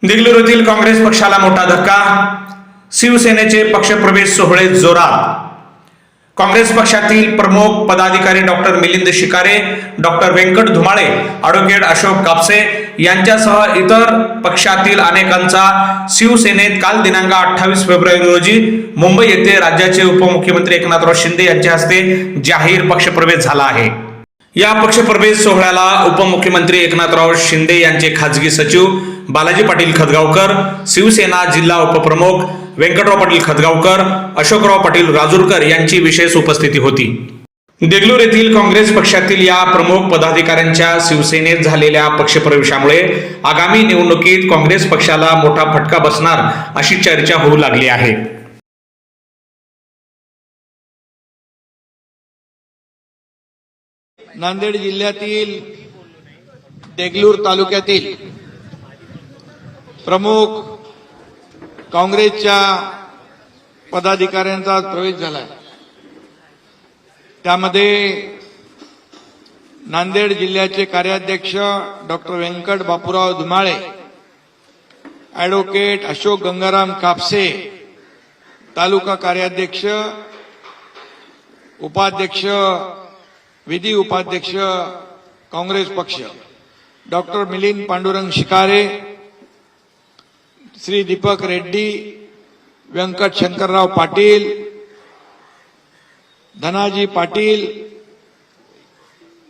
देगलूर येथील काँग्रेस पक्षाला मोठा धक्का, शिवसेनेचे पक्षप्रवेश सोहळे जोरात। काँग्रेस पक्षातील प्रमुख पदाधिकारी doctor Milind शिकारे, doctor Venkat Dhumale, advocate Ashok Kapse यांच्यासह इतर पक्षातील अनेकांचा शिवसेनेत काल दिनांक 28 फेब्रुवारी रोजी मुंबई येथे राज्याचे उपमुख्यमंत्री एकनाथराव शिंदे यांच्या हस्ते जाहीर पक्षप्रवेश झाला आहे। या पक्षप्रवेश सोहळ्याला उपमुख्यमंत्री एकनाथराव शिंदे यांचे खासगी सचिव बालाजी पाटील खदगावकर, शिवसेना जिल्हा उपप्रमुख व्यंकटराव पाटील खदगावकर, अशोकराव पाटील राजूरकर यांची विशेष उपस्थिती होती। देगलूर येथील काँग्रेस पक्षातील या प्रमुख पदाधिकाऱ्यांच्या शिवसेनेत झालेल्या पक्षप्रवेशामुळे आगामी निवडणुकीत काँग्रेस पक्षाला मोठा फटका बसणार अशी चर्चा होऊ लागली आहे। नांदेड जिल्ह्यातील देगलूर तालुक्यातील प्रमुख काँग्रेसच्या पदाधिकाऱ्यांचा प्रवेश झाला। त्यामध्ये नांदेड जिल्ह्याचे कार्याध्यक्ष डॉक्टर व्यंकट बापूराव धुमाळे, ॲडव्होकेट अशोक गंगाराम कापसे, तालुका कार्याध्यक्ष, उपाध्यक्ष, विधी उपाध्यक्ष काँग्रेस पक्ष डॉक्टर मिलिंद पांडुरंग शिकारे, श्री दीपक रेड्डी, व्यंकट शंकरराव पाटील, धनाजी पाटील,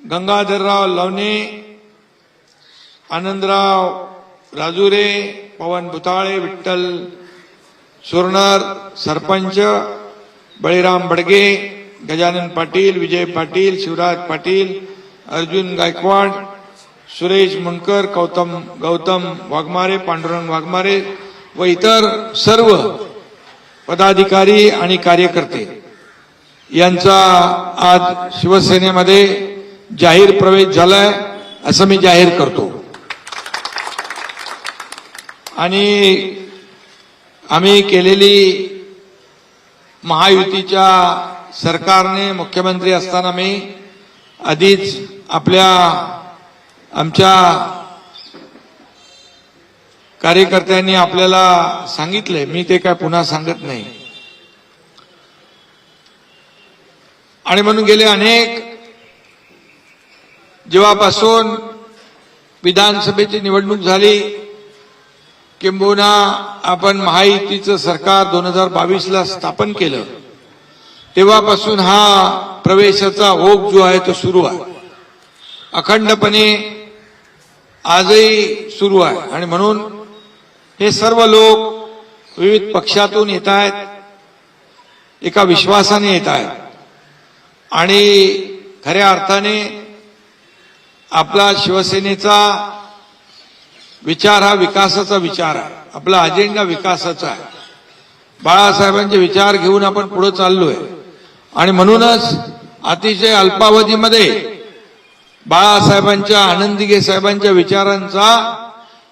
गंगाधरराव लवणे, आनंदराव राजुरे, पवन भुताळे, विठ्ठल सुरनर, सरपंच बळीराम बडगे, गजानन पाटील, विजय पाटील, शिवराज पाटील, अर्जुन गायकवाड, सुरेश मुंडकर, गौतम वाघमारे, पांडुरंग वाघमारे व इतर सर्व पदाधिकारी आणि कार्यकर्ते यांचा आज शिवसेनेमध्ये जाहीर प्रवेश झालाय असं मी जाहीर करतो। आणि आम्ही केलेली महायुतीच्या सरकारने मुख्यमंत्री असताना मी आधीच आमच्या कार्यकर्त्यांनी आपल्याला सांगितले, मी ते काय पुन्हा सांगत नाही। आणि म्हणून गेले अनेक जेव्हापासून विधानसभेची निवडणूक झाली, किंबहुना आपण महायुतीचं सरकार 2022ला स्थापन केलं, तेव्हापासून हा प्रवेशाचा ओघ जो आहे तो सुरू आहे, अखंडपणे आजही सुरू आहे। आणि म्हणून हे सर्व लोक विविध पक्षातून येत आहेत, एका विश्वासाने येत आहेत आणि खऱ्या अर्थाने आपला शिवसेनेचा विचार हा विकासाचा विचार आहे, आपला अजेंडा विकासाचा आहे। बाळासाहेबांचे विचार घेऊन आपण पुढे चाललोय आणि म्हणूनच अतिशय अल्पावधीमध्ये बाळासाहेबांच्या, आनंदीगे साहेबांच्या विचारांचा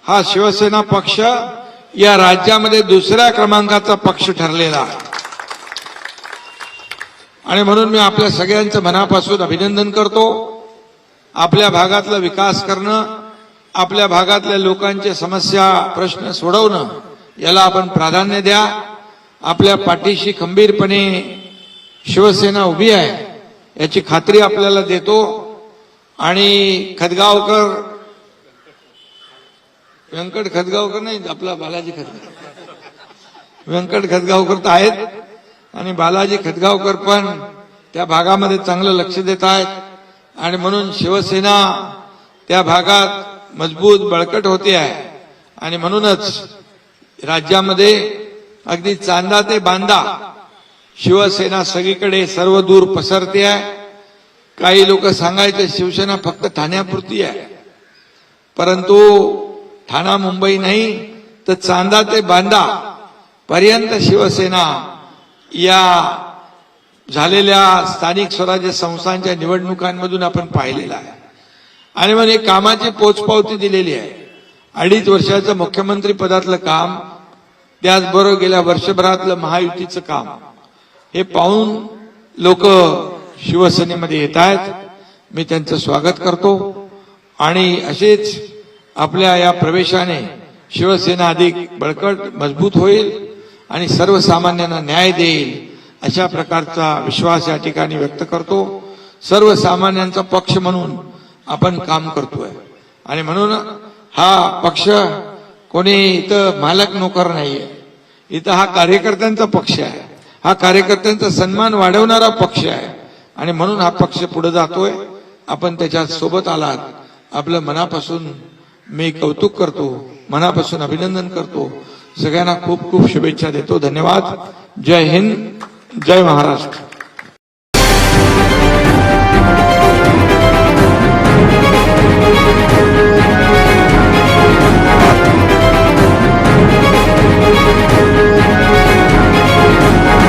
हा शिवसेना पक्ष या राज्यामध्ये दुसऱ्या क्रमांकाचा पक्ष ठरलेला आहे। आणि म्हणून मी आपल्या सगळ्यांचं मनापासून अभिनंदन करतो। आपल्या भागातला विकास करणं, आपल्या भागातल्या लोकांच्या समस्या, प्रश्न सोडवणं याला आपण प्राधान्य द्या। आपल्या पाठीशी खंबीरपणे शिवसेना उभी आहे याची खात्री आपल्याला देतो। आणि खदगावकर, व्यंकट खदगावकर नाही, आपला बालाजी खदगावकर, व्यंकट खदगावकर तर आहेत आणि बालाजी खदगावकर पण त्या भागामध्ये चांगलं लक्ष देत आहेत। आणि म्हणून शिवसेना त्या भागात मजबूत बळकट होते आहे। आणि म्हणूनच राज्यामध्ये अगदी चांदा ते बांदा शिवसेना सगळीकडे सर्व दूर पसरते आहे। काही लोक सांगायचे शिवसेना फक्त ठाण्यापुरती आहे, परंतु ठाणा मुंबई नाही तर चांदा ते बांदा पर्यंत शिवसेना या झालेल्या स्थानिक स्वराज्य संस्थांच्या निवडणुकांमधून आपण पाहिलेला आहे। आणि मग एक कामाची पोचपावती दिलेली आहे। 2.5 वर्षाचं मुख्यमंत्री पदातलं काम, त्याचबरोबर गेल्या वर्षभरातलं महायुतीचं काम, हे पाहून लोक शिवसेनेमध्ये येत आहेत। मी त्यांचं स्वागत करतो आणि असेच आपल्या या प्रवेशाने शिवसेना अधिक बळकट मजबूत होईल आणि सर्वसामान्यांना न्याय देईल अशा प्रकारचा विश्वास या ठिकाणी व्यक्त करतो. सर्वसामान्यांचा पक्ष म्हणून आपण काम करतोय आणि म्हणून हा पक्ष कोणी इथं मालक नोकर नाहीये. इथं हा कार्यकर्त्यांचा पक्ष आहे. हा कार्यकर्त्यांचा सन्मान वाढवणारा पक्ष आहे आणि म्हणून हा पक्ष पुढे जातोय. आपण त्याच्या सोबत आलात. आपलं मनापासून मी कौतुक करतो, मनापासून अभिनंदन करतो. सगळ्यांना खूप खूप शुभेच्छा देतो. धन्यवाद. जय हिंद, जय महाराष्ट्र.